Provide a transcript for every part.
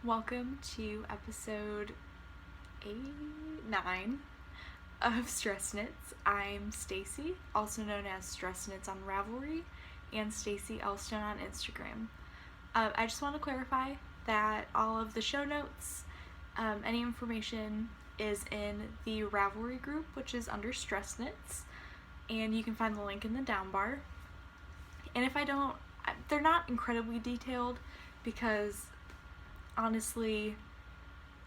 Welcome to episode 8-9 of StressKnits. I'm Stacy, also known as StressKnits on Ravelry, and Stacy Elstone on Instagram. I just want to clarify that all of the show notes, any information is in the Ravelry group, which is under StressKnits, and you can find the link in the down bar. And if I don't, they're not incredibly detailed because honestly,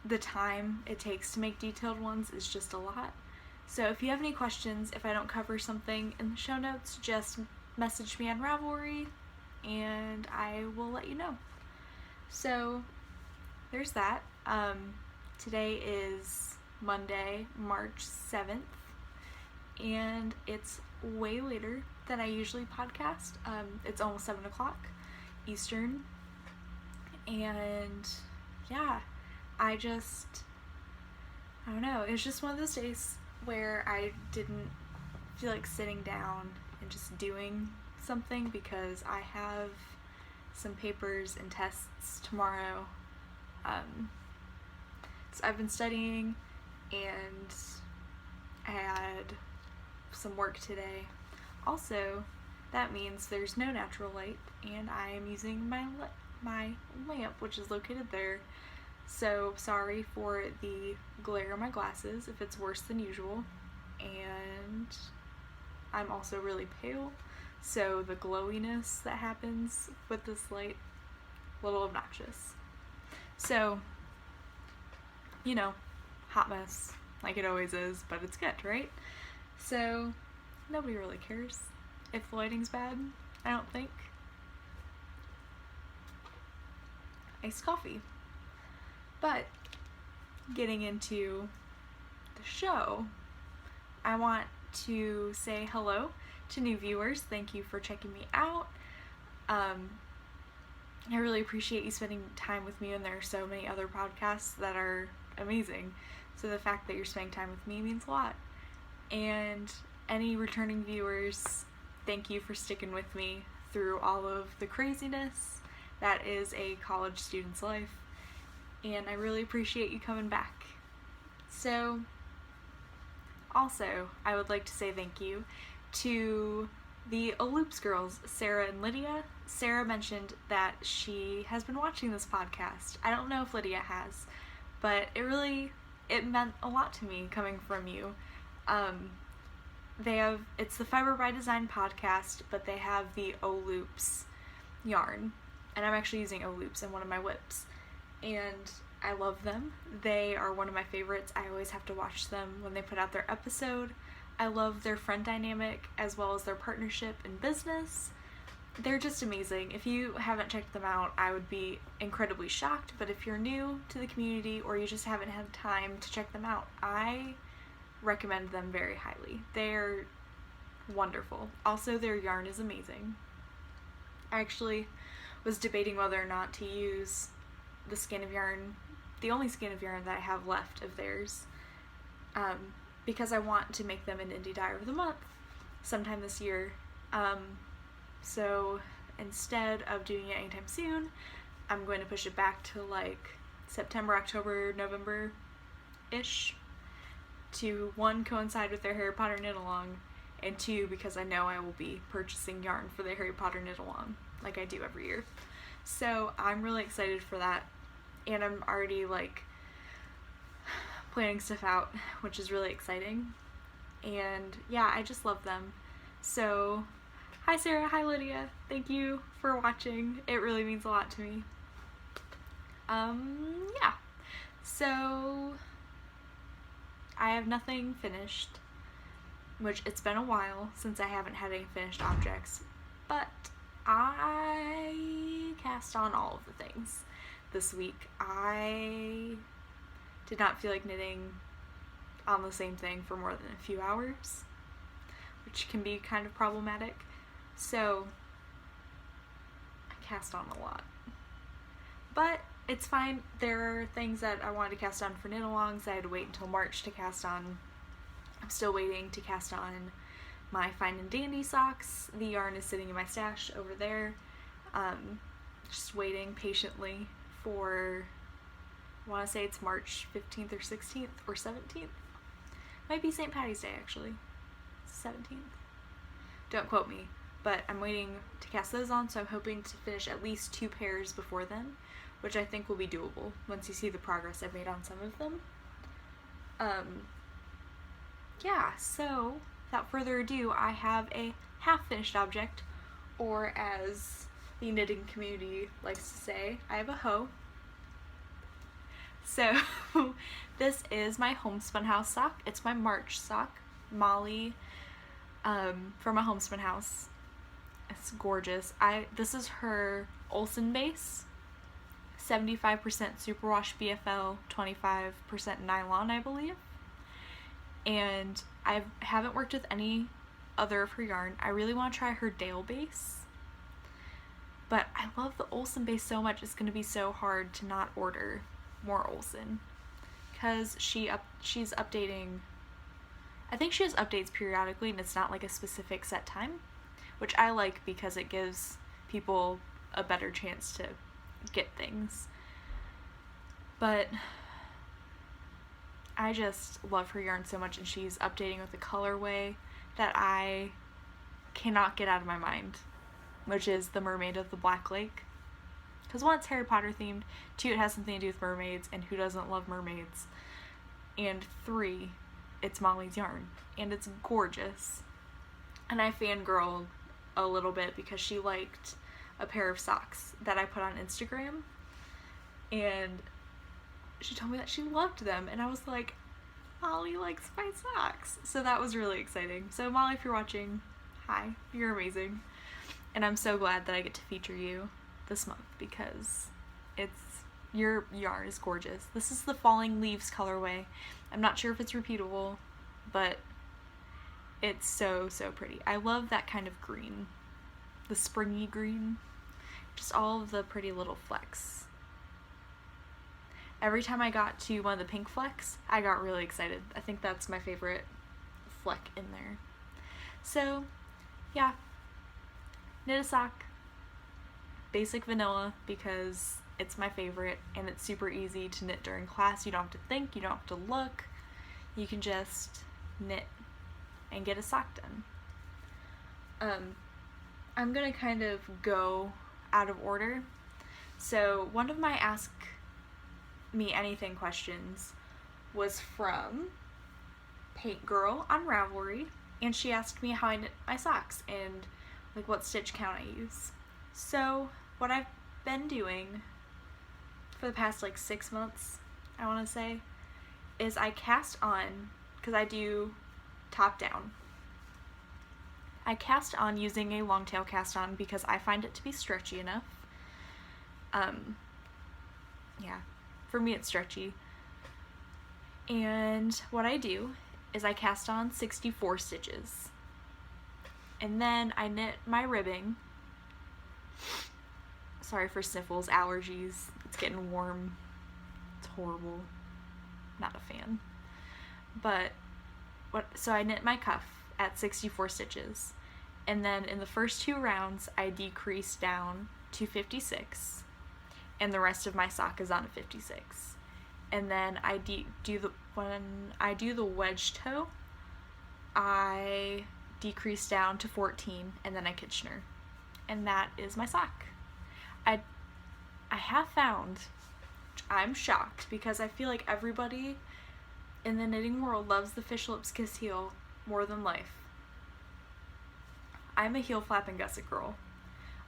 the time it takes to make detailed ones is just a lot. So if you have any questions, if I don't cover something in the show notes, just message me on Ravelry and I will let you know. So there's that. Today is Monday, March 7th, and it's way later than I usually podcast. It's almost 7 o'clock Eastern. And yeah, I don't know, it was just one of those days where I didn't feel like sitting down and just doing something because I have some papers and tests tomorrow. So I've been studying and I had some work today. Also, that means there's no natural light and I am using my lamp, which is located there. So sorry for the glare in my glasses if it's worse than usual. And I'm also really pale, so the glowiness that happens with this light, a little obnoxious. So, hot mess, like it always is, but it's good, right? So, nobody really cares if the lighting's bad, I don't think. Iced coffee. But getting into the show, I want to say hello to new viewers. Thank you for checking me out. I really appreciate you spending time with me, and there are so many other podcasts that are amazing. So the fact that you're spending time with me means a lot. And any returning viewers, thank you for sticking with me through all of the craziness that is a college student's life, and I really appreciate you coming back. So, also, I would like to say thank you to the Loops girls, Sarah and Lydia. Sarah mentioned that she has been watching this podcast. I don't know if Lydia has, but it meant a lot to me coming from you. It's the Fiber by Design podcast, but they have the Loops yarn. And I'm actually using Loops in one of my whips. And I love them. They are one of my favorites. I always have to watch them when they put out their episode. I love their friend dynamic as well as their partnership in business. They're just amazing. If you haven't checked them out, I would be incredibly shocked. But if you're new to the community or you just haven't had time to check them out, I recommend them very highly. They're wonderful. Also, their yarn is amazing. I actually was debating whether or not to use the skein of yarn, the only skein of yarn that I have left of theirs, because I want to make them an indie dye of the month sometime this year. So instead of doing it anytime soon, I'm going to push it back to like September, October, November-ish to, one, coincide with their Harry Potter knit-along, and two, because I know I will be purchasing yarn for the Harry Potter knit-along like I do every year. So I'm really excited for that, and I'm already planning stuff out, which is really exciting. And yeah, I just love them. So hi Sarah, hi Lydia, thank you for watching. It really means a lot to me. Yeah, so I have nothing finished, which it's been a while since I haven't had any finished objects, but I cast on all of the things this week. I did not feel like knitting on the same thing for more than a few hours, which can be kind of problematic. So I cast on a lot. But it's fine. There are things that I wanted to cast on for knit-alongs. I had to wait until March to cast on. I'm still waiting to cast on my Fine and Dandy socks. The yarn is sitting in my stash over there. Just waiting patiently for I want to say it's March 15th or 16th or 17th. Might be St. Patty's Day, actually. 17th. Don't quote me. But I'm waiting to cast those on, so I'm hoping to finish at least 2 pairs before then, which I think will be doable once you see the progress I've made on some of them. Yeah, so without further ado, I have a half-finished object, or as the knitting community likes to say, I have a hoe. So this is my Homespun House sock. It's my March sock. Molly from my Homespun House. It's gorgeous. This is her Olsen base. 75% superwash BFL, 25% nylon, I believe. And I haven't worked with any other of her yarn. I really want to try her Dale base. But I love the Olsen base so much, it's going to be so hard to not order more Olsen. Because she's updating, I think she has updates periodically and it's not like a specific set time. Which I like because it gives people a better chance to get things. But I just love her yarn so much, and she's updating with a colorway that I cannot get out of my mind, which is the Mermaid of the Black Lake. Because 1, it's Harry Potter themed, 2, it has something to do with mermaids, and who doesn't love mermaids? And 3, it's Molly's yarn, and it's gorgeous. And I fangirled a little bit because she liked a pair of socks that I put on Instagram, and she told me that she loved them, and I was like, Molly likes my socks. So that was really exciting. So Molly, if you're watching, hi, you're amazing, and I'm so glad that I get to feature you this month because your yarn is gorgeous. This is the Falling Leaves colorway. I'm not sure if it's repeatable, but it's so pretty. I love that kind of green, the springy green, just all of the pretty little flecks. Every time I got to one of the pink flecks, I got really excited. I think that's my favorite fleck in there. So yeah, knit a sock, basic vanilla, because it's my favorite and it's super easy to knit during class. You don't have to think, you don't have to look, you can just knit and get a sock done. I'm gonna kind of go out of order. So one of my Ask Me Anything questions was from Paint Girl on Ravelry, and she asked me how I knit my socks and like what stitch count I use. So what I've been doing for the past like 6 months, I want to say, is I cast on, because I do top down. I cast on using a long tail cast on because I find it to be stretchy enough. Yeah, for me it's stretchy. And what I do is I cast on 64 stitches. And then I knit my ribbing. Sorry for sniffles, allergies. It's getting warm. It's horrible. Not a fan. But so I knit my cuff at 64 stitches. And then in the first 2 rounds, I decrease down to 56. And the rest of my sock is on a 56. And then when I do the wedge toe, I decrease down to 14, and then I Kitchener. And that is my sock. I have found, I'm shocked, because I feel like everybody in the knitting world loves the Fish Lips Kiss heel more than life. I'm a heel flap and gusset girl.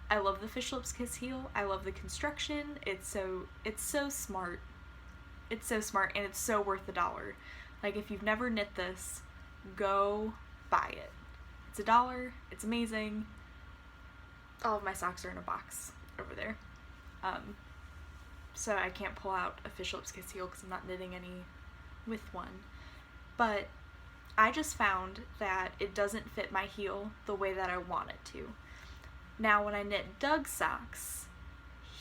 I love the Fish Lips Kiss heel. I love the construction. It's so smart. It's so smart, and it's so worth $1. Like, if you've never knit this, go buy it. It's $1. It's amazing. All of my socks are in a box over there. So I can't pull out a Fish Lips Kiss heel because I'm not knitting any with one. But I just found that it doesn't fit my heel the way that I want it to. Now, when I knit Doug's socks,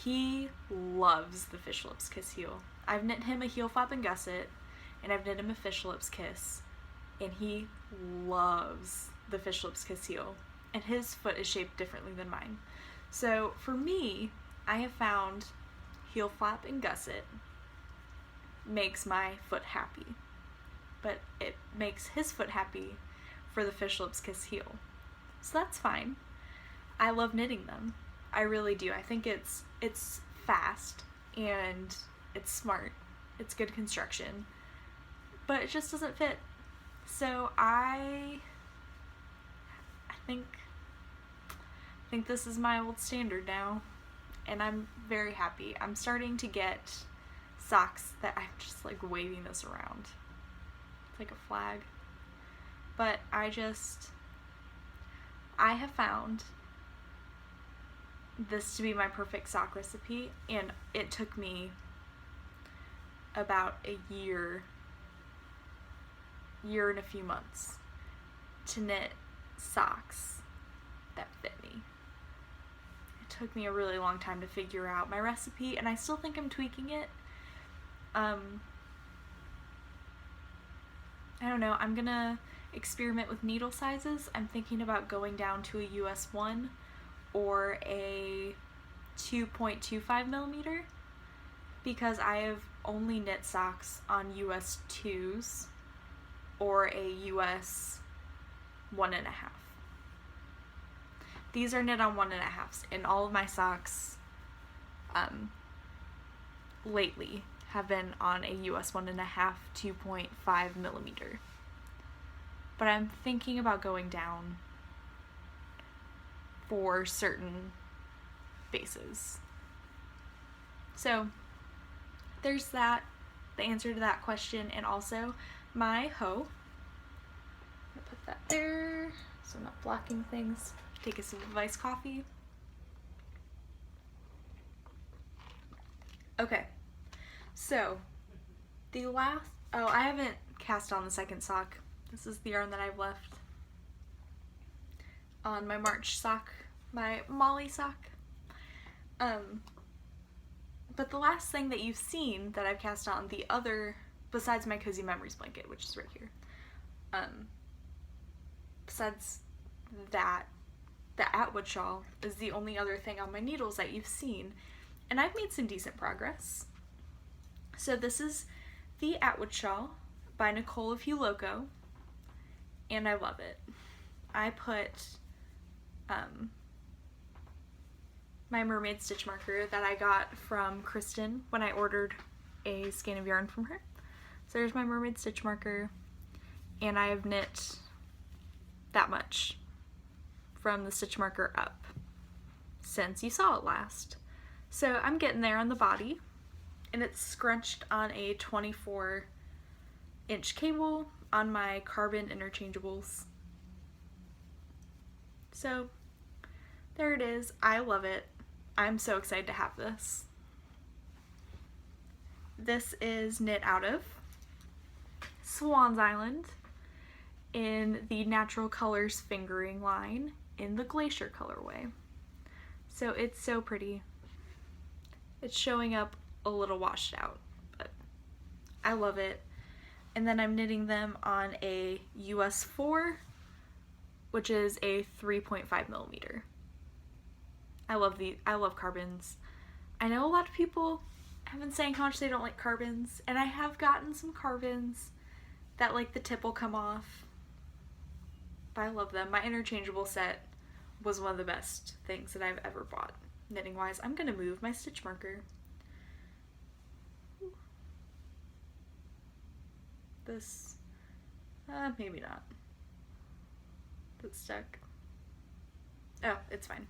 he loves the Fish Lips Kiss heel. I've knit him a heel flap and gusset, and I've knit him a Fish Lips Kiss, and he loves the Fish Lips Kiss heel, and his foot is shaped differently than mine. So for me, I have found heel flap and gusset makes my foot happy, but it makes his foot happy for the fish lips kiss heel. So that's fine. I love knitting them. I really do. I think it's fast and it's smart. It's good construction, but it just doesn't fit. So I think this is my old standard now, and I'm very happy. I'm starting to get socks that I'm just like waving this around. It's like a flag. But I have found this to be my perfect sock recipe, and it took me about a year and a few months to knit socks that fit me. It took me a really long time to figure out my recipe, and I still think I'm tweaking it. I don't know, I'm gonna experiment with needle sizes. I'm thinking about going down to a US 1 or a 2.25 millimeter, because I have only knit socks on US 2s or a US 1.5. These are knit on 1.5s, and all of my socks lately have been on a US 1.5, 2.5 millimeter. But I'm thinking about going down for certain bases. So there's that, the answer to that question, and also my hoe. I'll put that there so I'm not blocking things. Take a sip of iced coffee. Okay, so the last, I haven't cast on the second sock. This is the yarn that I've left on my March sock, my Molly sock. But the last thing that you've seen that I've cast on, the other, besides my Cozy Memories blanket, which is right here, besides that, the Atwood shawl is the only other thing on my needles that you've seen, and I've made some decent progress. So this is the Atwood shawl by Nicole of Hugh Loco, and I love it. I put my mermaid stitch marker that I got from Kristen when I ordered a skein of yarn from her. So there's my mermaid stitch marker, and I have knit that much from the stitch marker up since you saw it last. So I'm getting there on the body, and it's scrunched on a 24-inch cable on my carbon interchangeables. So there it is. I love it. I'm so excited to have this. This is knit out of Swan's Island in the Natural Colors fingering line in the Glacier colorway. So it's so pretty. It's showing up a little washed out, but I love it. And then I'm knitting them on a US 4, which is a 3.5 millimeter. I love carbons. I know a lot of people have been saying how much they don't like carbons, and I have gotten some carbons that like the tip will come off, but I love them. My interchangeable set was one of the best things that I've ever bought knitting wise. I'm gonna move my stitch marker. This, maybe not. It's stuck. Oh, it's fine.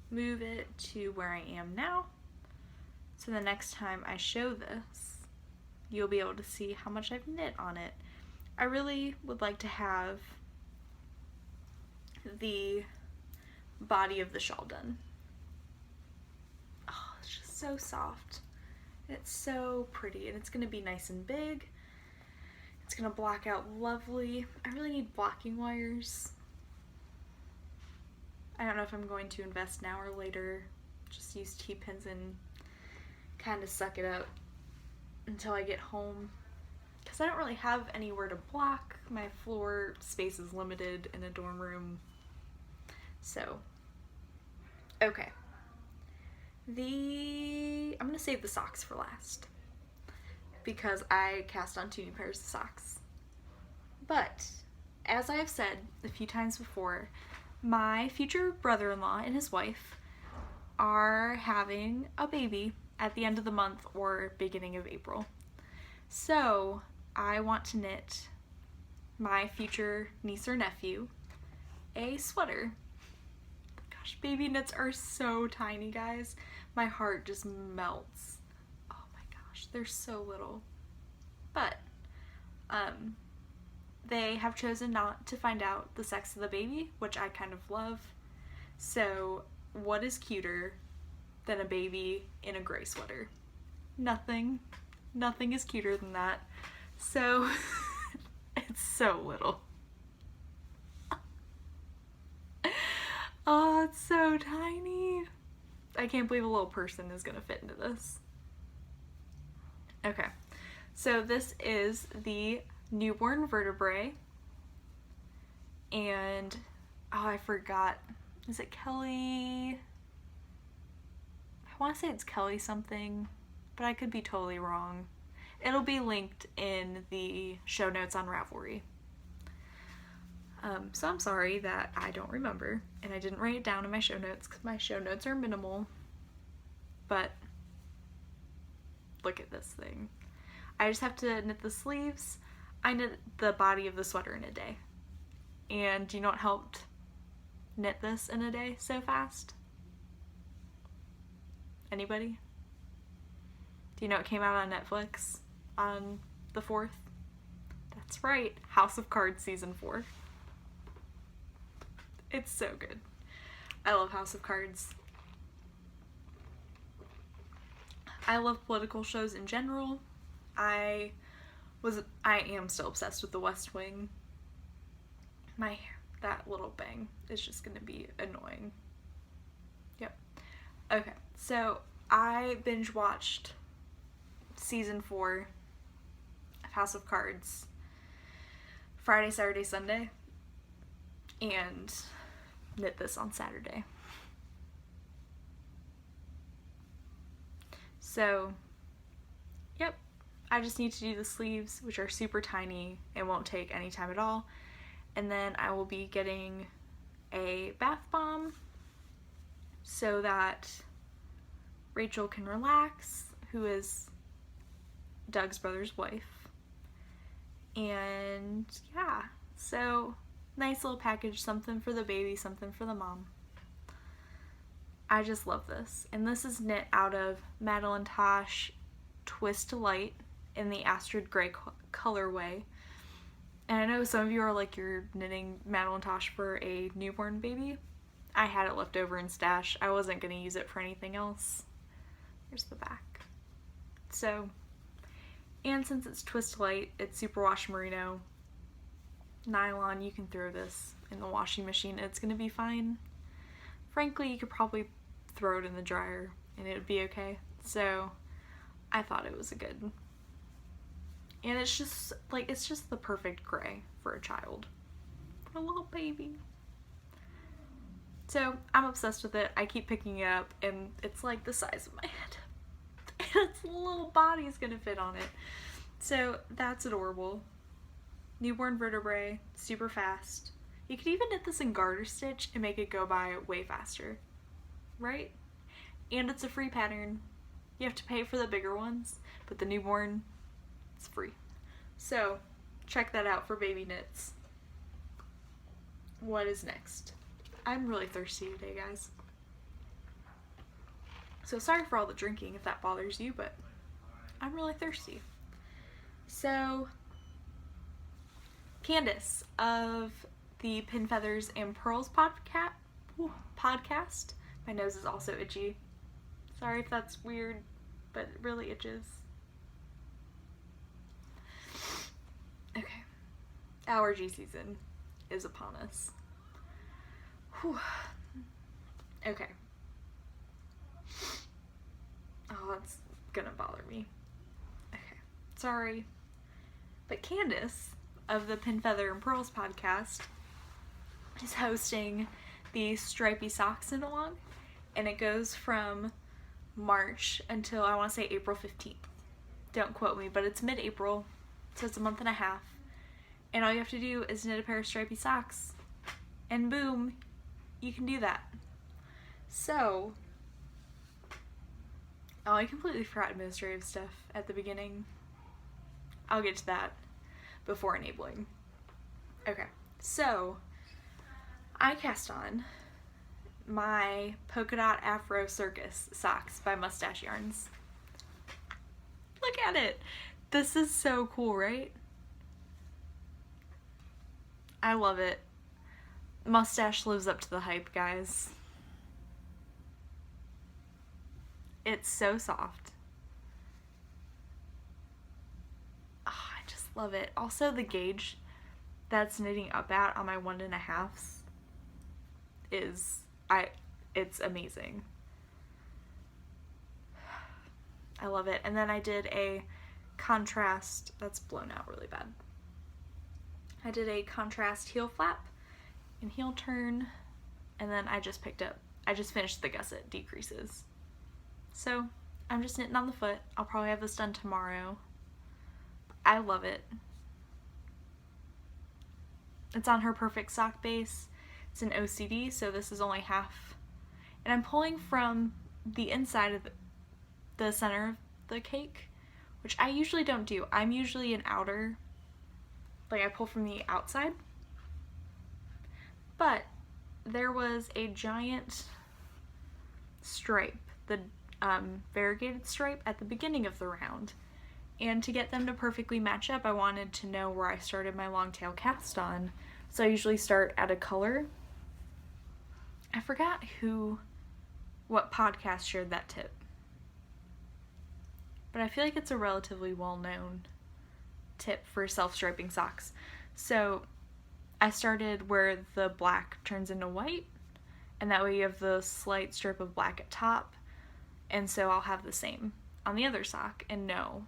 Move it to where I am now. So the next time I show this, you'll be able to see how much I've knit on it. I really would like to have the body of the shawl done. Oh, it's just so soft. It's so pretty, and it's gonna be nice and big. It's gonna block out lovely. I really need blocking wires. I don't know if I'm going to invest now or later. Just use T-pins and kind of suck it up until I get home. Because I don't really have anywhere to block. My floor space is limited in a dorm room. So, okay. I'm gonna save the socks for last, because I cast on 2 new pairs of socks. But, as I have said a few times before, my future brother-in-law and his wife are having a baby at the end of the month or beginning of April. So, I want to knit my future niece or nephew a sweater. Gosh, baby knits are so tiny, guys. My heart just melts. Oh my gosh, they're so little. But, they have chosen not to find out the sex of the baby, which I kind of love. So, what is cuter than a baby in a gray sweater? Nothing. Nothing is cuter than that. So, it's so little. Oh, it's so tiny. I can't believe a little person is gonna fit into this. Okay, so this is the newborn vertebrae, and oh, I forgot. Is it Kelly? I want to say it's Kelly something, but I could be totally wrong. It'll be linked in the show notes on Ravelry. So I'm sorry that I don't remember, and I didn't write it down in my show notes because my show notes are minimal. But look at this thing. I just have to knit the sleeves. I knit the body of the sweater in a day. And do you know what helped knit this in a day so fast? Anybody? Do you know it came out on Netflix on the 4th? That's right, House of Cards season 4. It's so good. I love House of Cards. I love political shows in general. I am still obsessed with The West Wing. That little bang is just gonna be annoying. Yep. Okay, so I binge watched season 4 of House of Cards Friday, Saturday, Sunday, and knit this on Saturday. So, yep, I just need to do the sleeves, which are super tiny and won't take any time at all. And then I will be getting a bath bomb so that Rachel can relax, who is Doug's brother's wife. And yeah, so nice little package, something for the baby, something for the mom. I just love this. And this is knit out of Madeline Tosh Twist to Light in the Astrid Gray colorway. And I know some of you are like, you're knitting Madeline Tosh for a newborn baby. I had it left over in stash. I wasn't going to use it for anything else. Here's the back. So, and since it's Twist Light, it's superwash merino nylon. You can throw this in the washing machine and it's going to be fine. Frankly, you could probably throw it in the dryer and it would be okay. So, I thought it was a good. And it's just the perfect gray for a child. For a little baby. So, I'm obsessed with it. I keep picking it up and it's like the size of my head. And its little body's gonna fit on it. So, that's adorable. Newborn vertebrae, super fast. You could even knit this in garter stitch and make it go by way faster. Right? And it's a free pattern. You have to pay for the bigger ones, but the newborn, it's free. So, check that out for baby knits. What is next? I'm really thirsty today, guys. So sorry for all the drinking if that bothers you, but I'm really thirsty. So, Candace of the Pin Feathers and Pearls podcast. My nose is also itchy. Sorry if that's weird, but it really itches. Okay. Allergy season is upon us. Whew. Okay. Oh, that's gonna bother me. Okay. Sorry. But Candace of the Pin Feather and Pearls podcast is hosting the Stripey Socks Knit Along, and it goes from March until I want to say April 15th. Don't quote me, but it's mid-April, so it's a month and a half. And all you have to do is knit a pair of stripy socks. And boom, you can do that. So, oh, I completely forgot administrative stuff at the beginning. I'll get to that before enabling. Okay, so I cast on my Polka Dot Afro Circus socks by Mustache Yarns. Look at it. This is so cool, right? I love it. Mustache lives up to the hype, guys. It's so soft. Oh, I just love it. Also, the gauge that's knitting up at on my 1.5s is, it's amazing. I love it. And then I did a contrast, that's blown out really bad. I did a contrast heel flap and heel turn, and then I just finished the gusset decreases. So I'm just knitting on the foot. I'll probably have this done tomorrow. I love it. It's on her perfect sock base. It's an OCD, so this is only half. And I'm pulling from the inside of the center of the cake, which I usually don't do. I'm usually an outer, like I pull from the outside. But there was a giant stripe, the variegated stripe at the beginning of the round. And to get them to perfectly match up, I wanted to know where I started my long tail cast on. So I usually start at a color. I forgot what podcast shared that tip. But I feel like it's a relatively well-known tip for self-striping socks. So I started where the black turns into white, and that way you have the slight strip of black at top, and so I'll have the same on the other sock, and no,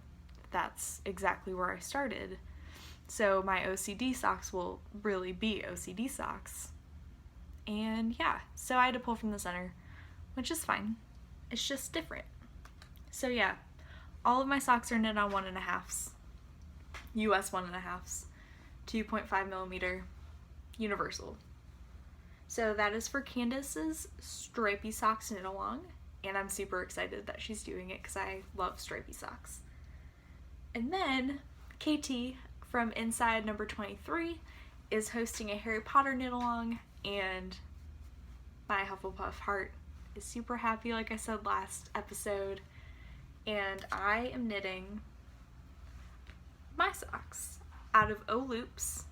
that's exactly where I started. So my OCD socks will really be OCD socks. And yeah, so I had to pull from the center, which is fine. It's just different. So yeah, all of my socks are knit on 1.5s, US 1.5s, 2.5 millimeter, universal. So that is for Candace's stripy socks knit along, and I'm super excited that she's doing it because I love stripy socks. And then KT from Inside number 23 is hosting a Harry Potter knit along, and my Hufflepuff heart is super happy, like I said last episode. And I am knitting my socks out of O loops.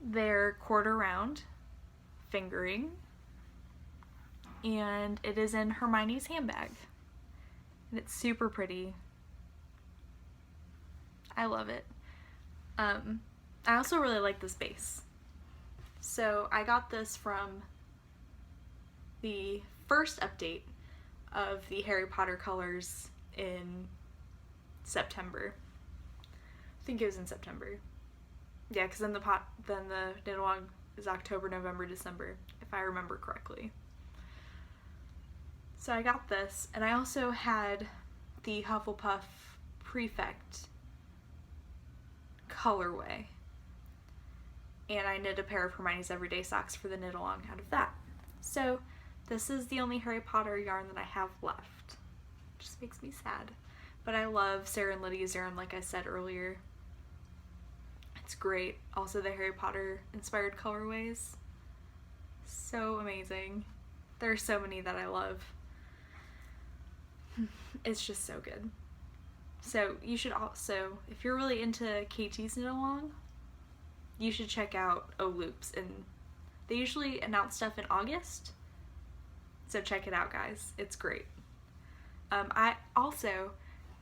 They're quarter round fingering, and it is in Hermione's handbag, and it's super pretty. I love it. I also really like this base. So I got this from the first update of the Harry Potter colors in September. I think it was in September. Yeah, because then the knit along is October, November, December, if I remember correctly. So I got this, and I also had the Hufflepuff Prefect colorway, and I knit a pair of Hermione's Everyday socks for the knit along out of that. So this is the only Harry Potter yarn that I have left. It just makes me sad. But I love Sarah and Lydia's yarn, like I said earlier. It's great. Also the Harry Potter inspired colorways. So amazing. There are so many that I love. It's just so good. So you should also, if you're really into KT's knit along, you should check out O Loops, and they usually announce stuff in August. So check it out, guys. It's great. I also,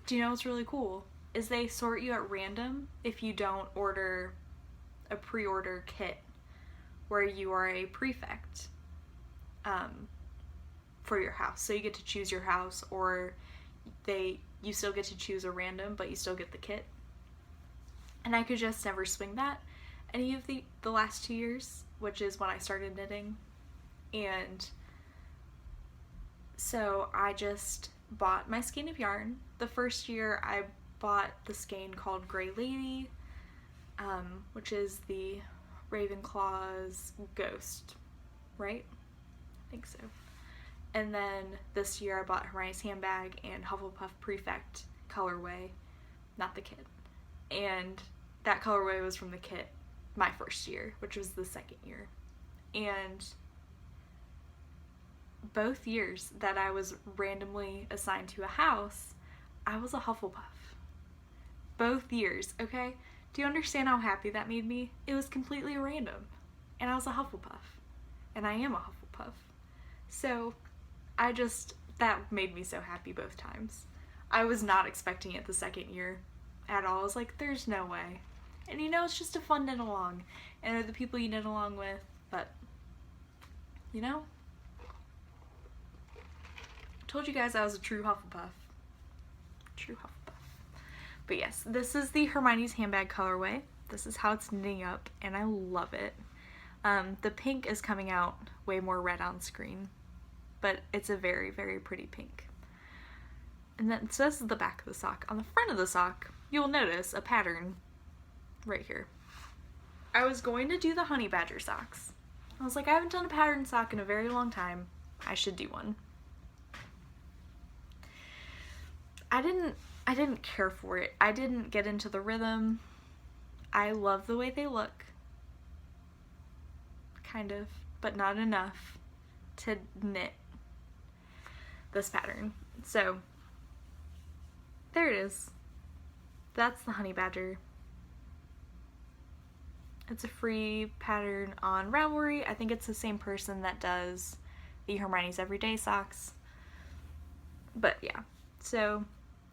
do you know what's really cool? Is they sort you at random if you don't order a pre-order kit where you are a prefect for your house. So you get to choose your house, or you still get to choose a random, but you still get the kit. And I could just never swing that any of the last 2 years, which is when I started knitting. And so I just bought my skein of yarn. The first year I bought the skein called Grey Lady, which is the Ravenclaw's ghost, right? I think so. And then this year I bought Hermione's handbag and Hufflepuff Prefect colorway, not the kit. And that colorway was from the kit my first year, which was the second year. And both years that I was randomly assigned to a house, I was a Hufflepuff. Both years, okay? Do you understand how happy that made me? It was completely random. And I was a Hufflepuff. And I am a Hufflepuff. So, that made me so happy both times. I was not expecting it the second year at all. I was like, there's no way. And you know, it's just a fun knit along. And they're the people you knit along with, but, you know? I told you guys I was a true Hufflepuff. True Hufflepuff. But yes, this is the Hermione's handbag colorway. This is how it's knitting up, and I love it. The pink is coming out way more red on screen, but it's a very, very pretty pink. And then, so this is the back of the sock. On the front of the sock, you'll notice a pattern right here. I was going to do the honey badger socks. I was like, I haven't done a pattern sock in a very long time. I should do one. I didn't care for it. I didn't get into the rhythm. I love the way they look. Kind of, but not enough to knit this pattern. So, there it is. That's the honey badger. It's a free pattern on Ravelry. I think it's the same person that does the Hermione's Everyday socks. But yeah, so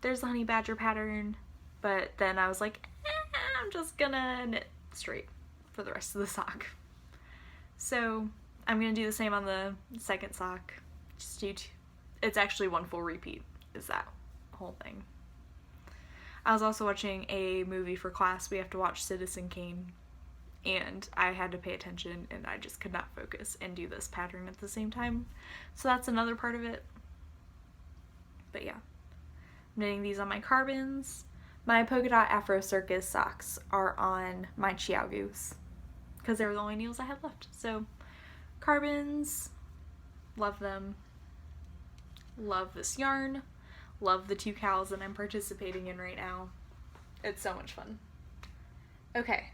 there's the honey badger pattern, but then I was like, I'm just gonna knit straight for the rest of the sock. So I'm gonna do the same on the second sock. It's actually one full repeat, is that whole thing. I was also watching a movie for class. We have to watch Citizen Kane, and I had to pay attention, and I just could not focus and do this pattern at the same time. So that's another part of it. But yeah, I'm knitting these on my carbons. My polka dot Afro Circus socks are on my Chiaogus because they were the only needles I had left. So carbons, love them. Love this yarn. Love the 2 cows that I'm participating in right now. It's so much fun. Okay,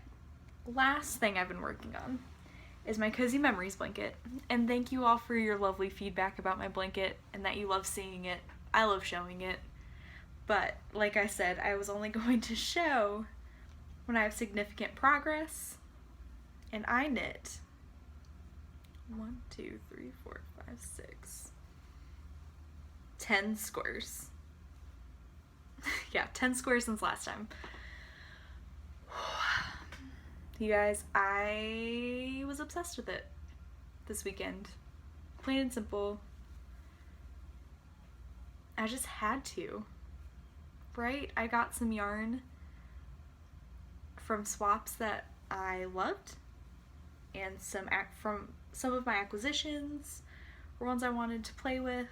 last thing I've been working on is my Cozy Memories blanket. And thank you all for your lovely feedback about my blanket and that you love seeing it. I love showing it. But like I said, I was only going to show when I have significant progress. And I knit 1, 2, 3, 4, 5, 6, 10 squares. Yeah, 10 squares since last time. You guys, I was obsessed with it this weekend. Plain and simple. I just had to. Right? I got some yarn from swaps that I loved, and from some of my acquisitions were ones I wanted to play with.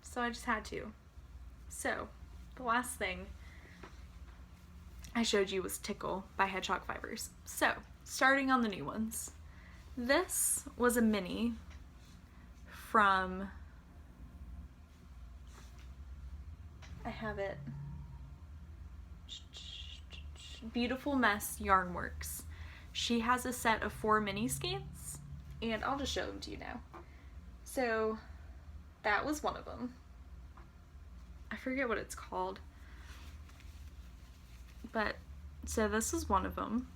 So I just had to. So, the last thing I showed you was Tickle by Hedgehog Fibers. So, starting on the new ones. This was a mini from, I have it, Beautiful Mess Yarnworks. She has a set of 4 mini skeins, and I'll just show them to you now. So, that was one of them. I forget what it's called. But, so this is one of them.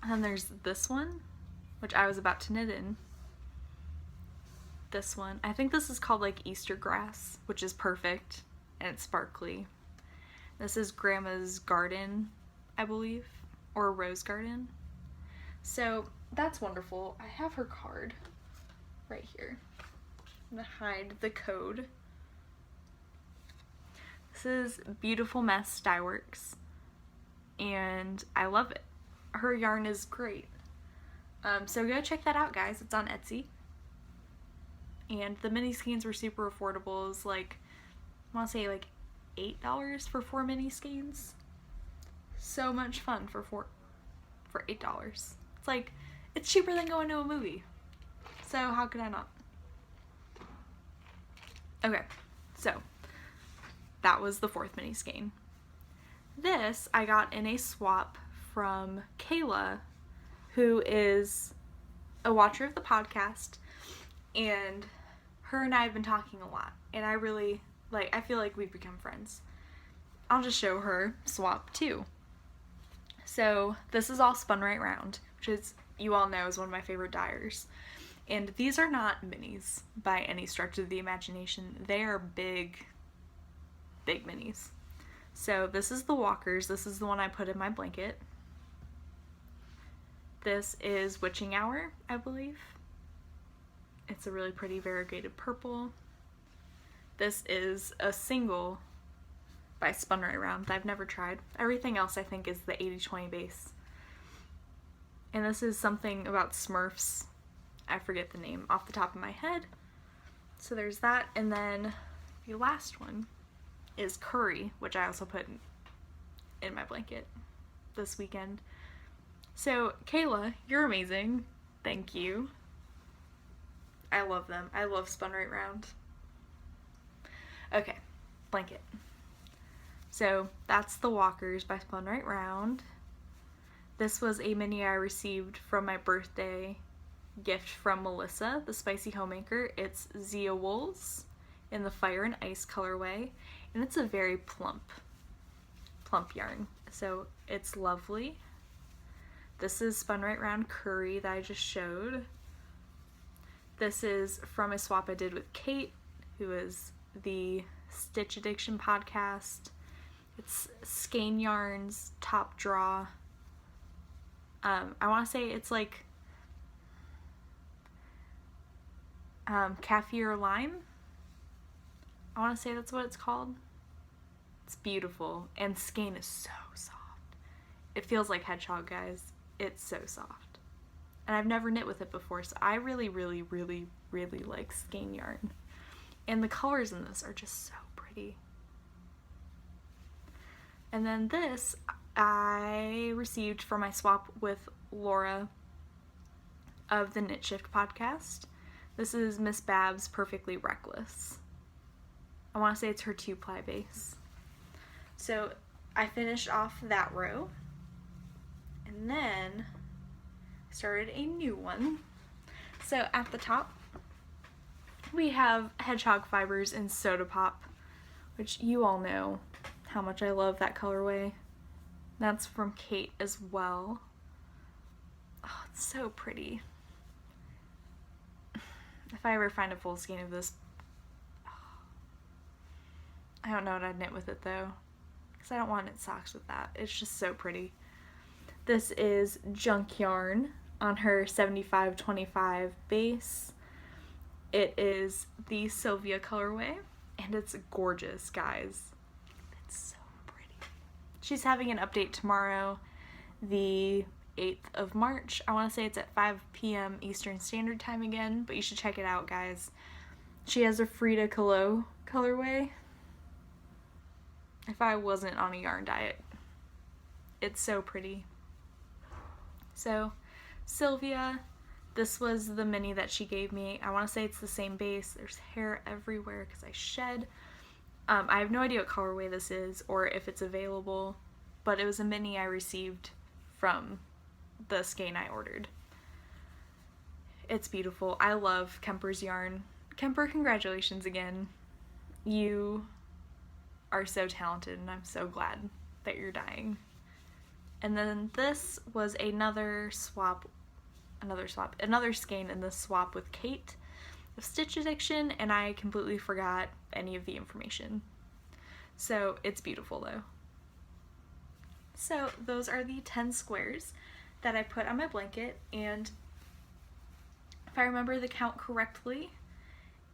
And then there's this one, which I was about to knit in. This one. I think this is called like Easter Grass, which is perfect. And it's sparkly. This is Grandma's Garden, I believe. Or Rose Garden. So, that's wonderful. I have her card right here. I'm gonna hide the code. This is Beautiful Mess Dyeworks, and I love it. Her yarn is great. So go check that out, guys. It's on Etsy. and the mini skeins were super affordable. It was like, I want to say like $8 for 4 mini skeins. So much fun for $8. It's like, it's cheaper than going to a movie. So how could I not? Okay, so that was the 4th mini skein. This I got in a swap from Kayla, who is a watcher of the podcast, and her and I have been talking a lot, and I really, I feel like we've become friends. I'll just show her swap too. So this is all spun right round, which is, you all know, is one of my favorite dyers. And these are not minis by any stretch of the imagination. They are big, big minis. So this is the Walkers. This is the one I put in my blanket. This is Witching Hour, I believe. It's a really pretty variegated purple. This is a single by Spun Right Round that I've never tried. Everything else I think is the 80-20 base. And this is something about Smurfs. I forget the name off the top of my head. So there's that. And then the last one is Curry, which I also put in my blanket this weekend. So Kayla, you're amazing. Thank you. I love them. I love Spun Right Round. Okay, blanket. So that's the Walkers by Spun Right Round. This was a mini I received from my birthday gift from Melissa, the Spicy Homemaker. It's Zia Wools in the Fire and Ice colorway, and it's a very plump yarn. So it's lovely. This is Spun Right Round Curry that I just showed. This is from a swap I did with Kate, who is the Stitch Addiction podcast. It's Skein Yarns Top Draw. I want to say it's like Kaffir Lime. I want to say that's what it's called. It's beautiful, and skein is so soft. It feels like hedgehog, guys. It's so soft. And I've never knit with it before, so I really, really, really, really like skein yarn. And the colors in this are just so pretty. And then this I received for my swap with Laura of the Knit Shift podcast. This is Miss Babs Perfectly Reckless. I want to say it's her 2-ply base. So I finished off that row, and then started a new one. So at the top we have Hedgehog Fibers in Soda Pop, which you all know how much I love that colorway. That's from Kate as well. Oh, it's so pretty. If I ever find a full skein of this, I don't know what I'd knit with it though, because I don't want to knit socks with that. It's just so pretty. This is Junk Yarn on her 75-25 base. It is the Sylvia colorway, and it's gorgeous, guys. It's so pretty. She's having an update tomorrow, the 8th of March. I want to say it's at 5 p.m. Eastern Standard Time again, but you should check it out, guys. She has a Frida Kahlo colorway. If I wasn't on a yarn diet. It's so pretty. So, Sylvia, this was the mini that she gave me. I want to say it's the same base. There's hair everywhere because I shed. I have no idea what colorway this is or if it's available, but it was a mini I received from the skein I ordered. It's beautiful. I love Kemper's yarn. Kemper, congratulations again. You are so talented, and I'm so glad that you're dyeing. And then this was another skein in this swap with Kate of Stitch Addiction, and I completely forgot any of the information. So it's beautiful though. So those are the 10 squares that I put on my blanket, and if I remember the count correctly,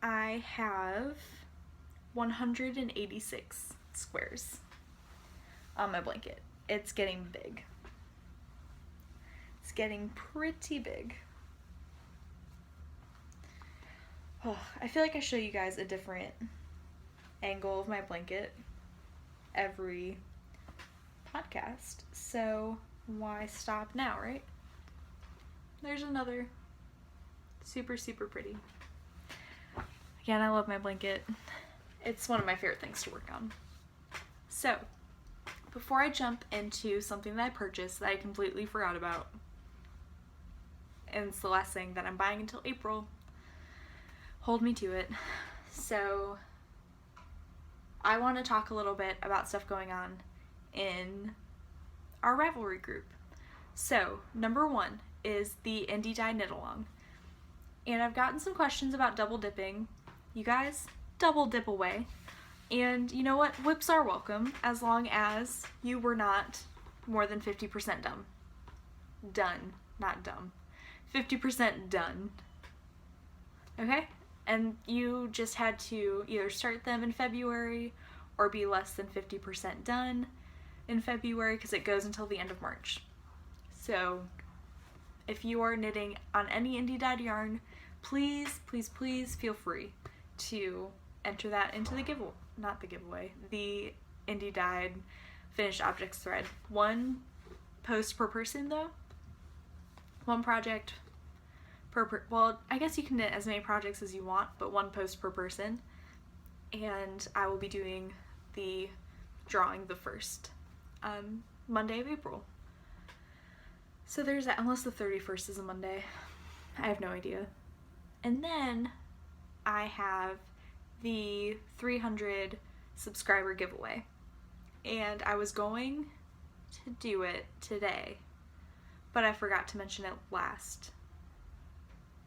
I have 186 squares on my blanket. It's getting big. It's getting pretty big. I feel like I show you guys a different angle of my blanket every podcast, so why stop now, right? There's another. Super, super pretty. Again, I love my blanket. It's one of my favorite things to work on. So, before I jump into something that I purchased that I completely forgot about, and it's the last thing that I'm buying until April, hold me to it. So, I want to talk a little bit about stuff going on in our Ravelry group. So, number one is the Indie Dye Knit Along. And I've gotten some questions about double dipping. You guys, double dip away. And you know what? Whips are welcome as long as you were not more than 50% done. Done, not dumb. 50% done. Okay? And you just had to either start them in February or be less than 50% done in February because it goes until the end of March. So if you are knitting on any indie dyed yarn, please, please, please feel free to enter that into the giveaway. Not the giveaway, the indie dyed finished objects thread. One post per person though. One project per well, I guess you can knit as many projects as you want, but one post per person. And I will be doing the drawing the first Monday of April. So there's that, unless the 31st is a Monday. I have no idea. And then I have the 300 subscriber giveaway. And I was going to do it today, but I forgot to mention it last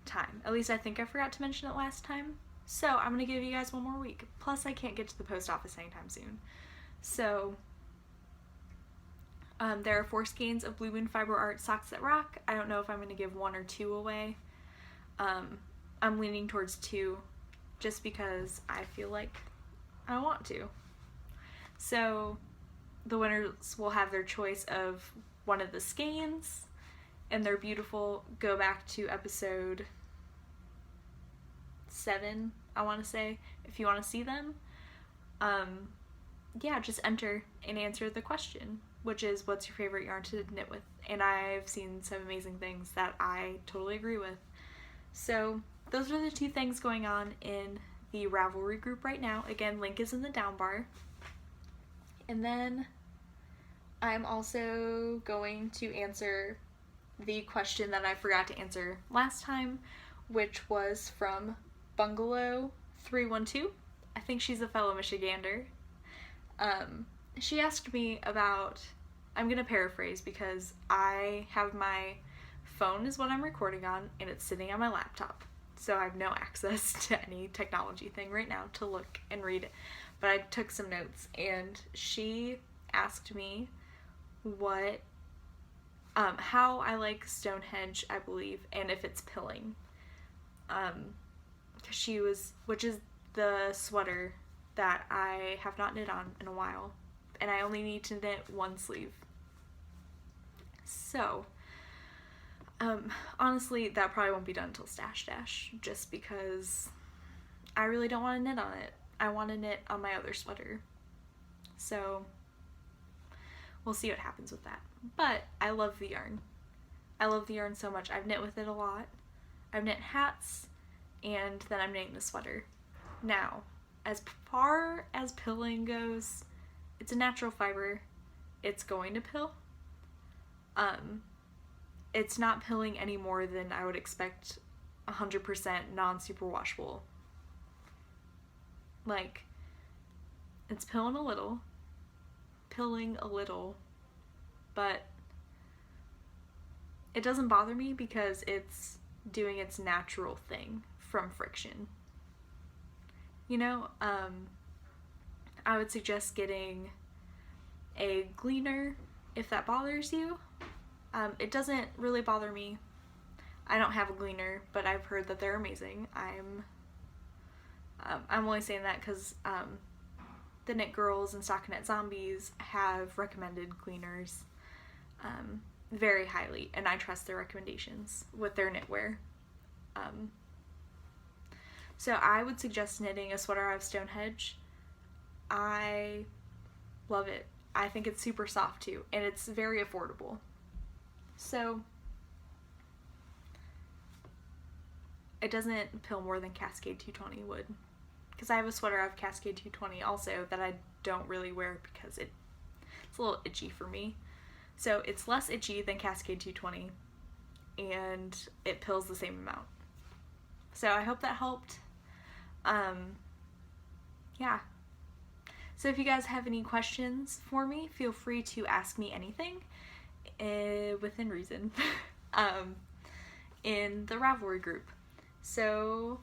time. At least I think I forgot to mention it last time. So I'm going to give you guys one more week. Plus I can't get to the post office anytime soon. So there are 4 skeins of Blue Moon Fiber Art Socks That Rock. I don't know if I'm going to give 1 or 2 away. I'm leaning towards 2 just because I feel like I want to. So the winners will have their choice of one of the skeins, and they're beautiful. Go back to episode 7, I want to say, if you want to see them. Yeah, just enter and answer the question, which is, what's your favorite yarn to knit with? And I've seen some amazing things that I totally agree with. So those are the 2 things going on in the Ravelry group right now. Again, link is in the down bar. And then I'm also going to answer the question that I forgot to answer last time, which was from Bungalow 312. I think she's a fellow Michigander. She asked me about, I'm going to paraphrase because I have my phone is what I'm recording on and it's sitting on my laptop. So I have no access to any technology thing right now to look and read it. But I took some notes and she asked me what, how I like Stonehenge, I believe, and if it's pilling. Which is the sweater that I have not knit on in a while. And I only need to knit 1 sleeve. So, honestly, that probably won't be done until Stash Dash, just because I really don't want to knit on it. I want to knit on my other sweater. So, we'll see what happens with that. But, I love the yarn. I love the yarn so much. I've knit with it a lot. I've knit hats, and then I'm knitting the sweater. Now, as far as pilling goes, it's a natural fiber. It's going to pill. It's not pilling any more than I would expect 100% non-superwash wool. Like, it's pilling a little, but it doesn't bother me because it's doing its natural thing from friction. You know, I would suggest getting a gleaner if that bothers you. It doesn't really bother me. I don't have a gleaner, but I've heard that they're amazing. I'm only saying that because the Knit Girls and Stockinette Zombies have recommended gleaners very highly, and I trust their recommendations with their knitwear. So I would suggest knitting a sweater out of Stonehenge. I love it. I think it's super soft too, and it's very affordable. So it doesn't pill more than Cascade 220 would. Because I have a sweater out of Cascade 220 also that I don't really wear because it's a little itchy for me. So it's less itchy than Cascade 220, and it pills the same amount. So I hope that helped. Yeah. So if you guys have any questions for me, feel free to ask me anything within reason in the Ravelry group. So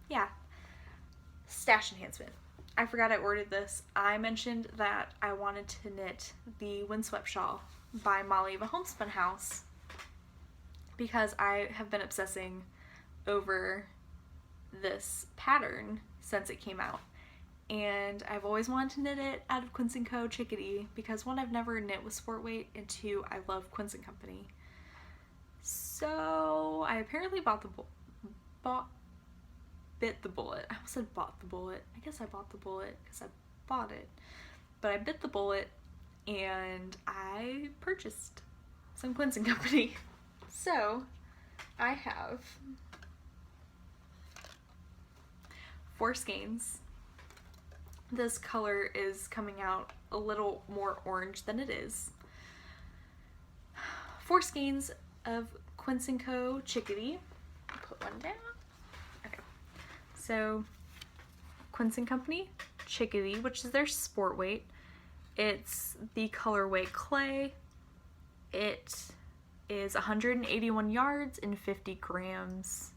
yeah. Stash enhancement. I forgot I ordered this. I mentioned that I wanted to knit the Windswept Shawl by Molly of a Homespun House because I have been obsessing over this pattern since it came out. And I've always wanted to knit it out of Quince & Co. Chickadee because one, I've never knit with sport weight, and two, I love Quince & Company. So I apparently bit the bullet. I almost said bought the bullet. I guess I bought the bullet because I bought it. But I bit the bullet and I purchased some Quince & Company. So I have 4 skeins. This color is coming out a little more orange than it is. 4 skeins of Quince & Co. Chickadee. Put one down. Okay. So Quince & Company Chickadee, which is their sport weight. It's the colorway Clay. It is 181 yards and 50 grams.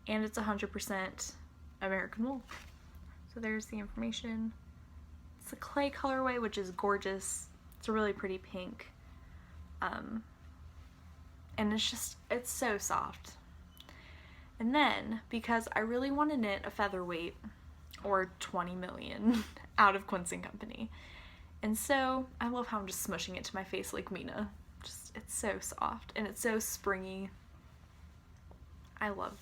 And it's 100% American wool. So there's the information. It's a Clay colorway, which is gorgeous. It's a really pretty pink. And it's so soft. And then, because I really want to knit a featherweight, or 20 million, out of Quince & Company. And so, I love how I'm just smushing it to my face like Mina. It's so soft, and it's so springy. I love,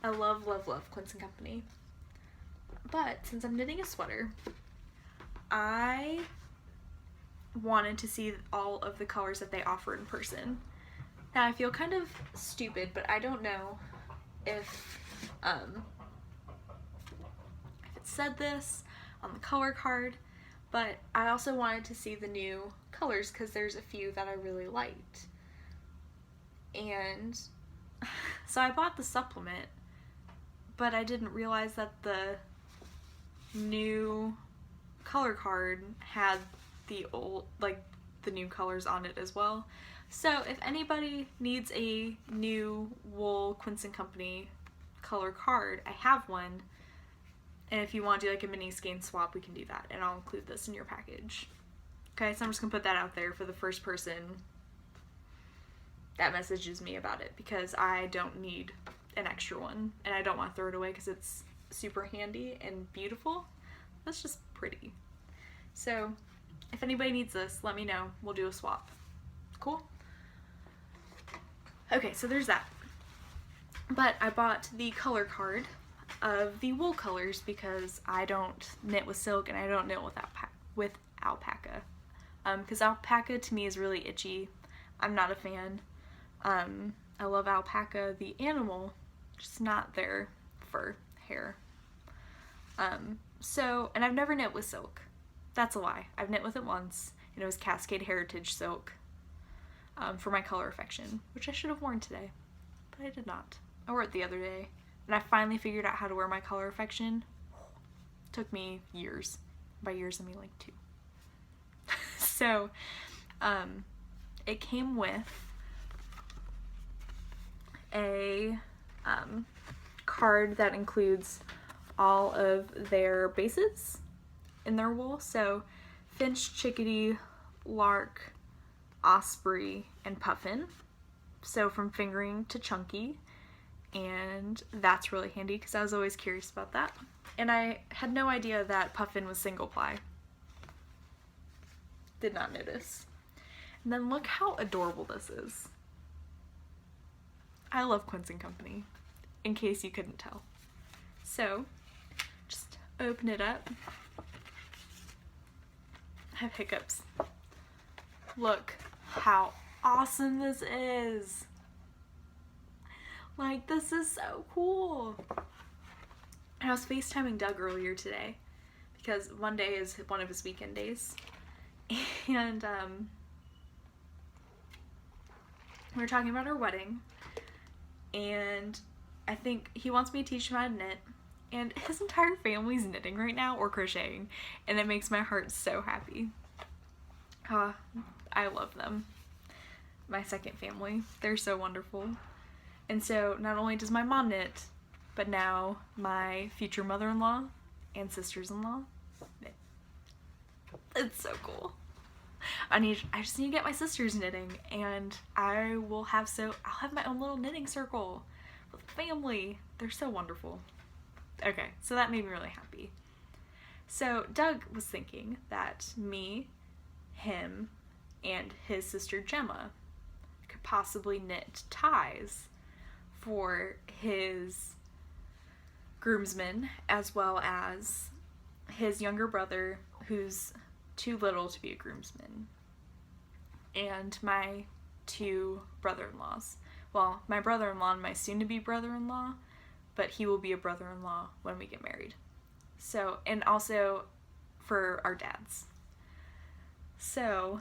love, love Quince & Company. But since I'm knitting a sweater, I wanted to see all of the colors that they offer in person. Now I feel kind of stupid, but I don't know if it said this on the color card, but I also wanted to see the new colors because there's a few that I really liked. And so I bought the supplement, but I didn't realize that the new color card had the new colors on it as well. So if anybody needs a new wool Quince & Company color card, I have one. And if you want to do like a mini skein swap, we can do that. And I'll include this in your package. Okay, so I'm just gonna put that out there for the first person that messages me about it, because I don't need an extra one and I don't want to throw it away because it's super handy and beautiful. That's just pretty. So if anybody needs this, let me know. We'll do a swap. Cool? Okay, so there's that. But I bought the color card of the wool colors because I don't knit with silk and I don't knit with alpaca. Because alpaca to me is really itchy. I'm not a fan. I love alpaca, the animal, just not their fur, hair. And I've never knit with silk. That's a lie. I've knit with it once, and it was Cascade Heritage silk for my color affection, which I should have worn today, but I did not. I wore it the other day, and I finally figured out how to wear my color affection. Took me years. By years, I mean like 2. So, it came with a card that includes all of their bases in their wool. So finch, chickadee, lark, osprey, and puffin. So from fingering to chunky. And that's really handy because I was always curious about that. And I had no idea that puffin was single ply. Did not notice. And then look how adorable this is. I love Quince & Company, in case you couldn't tell. So, just open it up. I have hiccups. Look how awesome this is. Like, this is so cool. And I was FaceTiming Doug earlier today because Monday is one of his weekend days. And we were talking about our wedding. And I think he wants me to teach him how to knit. And his entire family's knitting right now or crocheting. And it makes my heart so happy. I love them. My second family. They're so wonderful. And so not only does my mom knit, but now my future mother-in-law and sisters-in-law knit. It's so cool. I just need to get my sisters knitting, and I'll have my own little knitting circle with family. They're so wonderful. Okay, so that made me really happy. So Doug was thinking that me, him, and his sister Gemma could possibly knit ties for his groomsmen, as well as his younger brother, who's too little to be a groomsman, and my two brother-in-laws. Well, my brother-in-law and my soon-to-be brother-in-law, but he will be a brother-in-law when we get married. So, and also for our dads. So,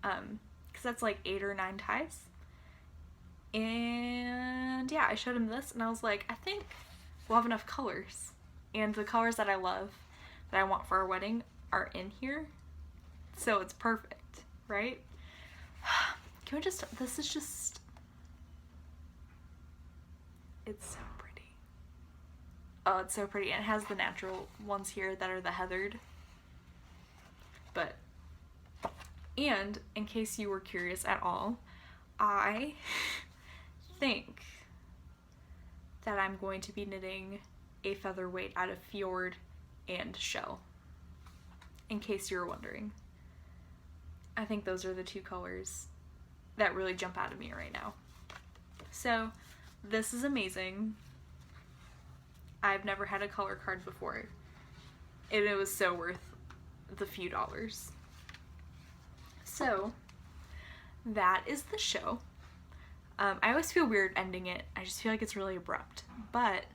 because that's like 8 or 9 ties. And yeah, I showed him this and I was like, I think we'll have enough colors. And the colors that I love, that I want for our wedding, are in here. So it's perfect, right? Can we just, this is just, it's so pretty. Oh, it's so pretty. And it has the natural ones here that are the heathered. But, and in case you were curious at all, I think that I'm going to be knitting a featherweight out of Fjord and Shell, in case you were wondering. I think those are the two colors that really jump out at me right now. So this is amazing. I've never had a color card before, and it was so worth the few dollars. So that is the show. I always feel weird ending it. I just feel like it's really abrupt. But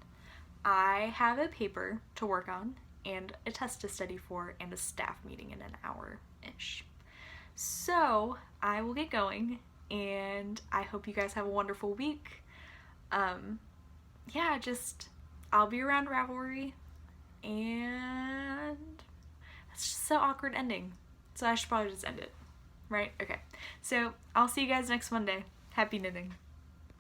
I have a paper to work on and a test to study for and a staff meeting in an hour-ish. So I will get going, and I hope you guys have a wonderful week. Yeah, I'll be around Ravelry, and it's just so awkward ending. So I should probably just end it, right? Okay. So I'll see you guys next Monday. Happy knitting.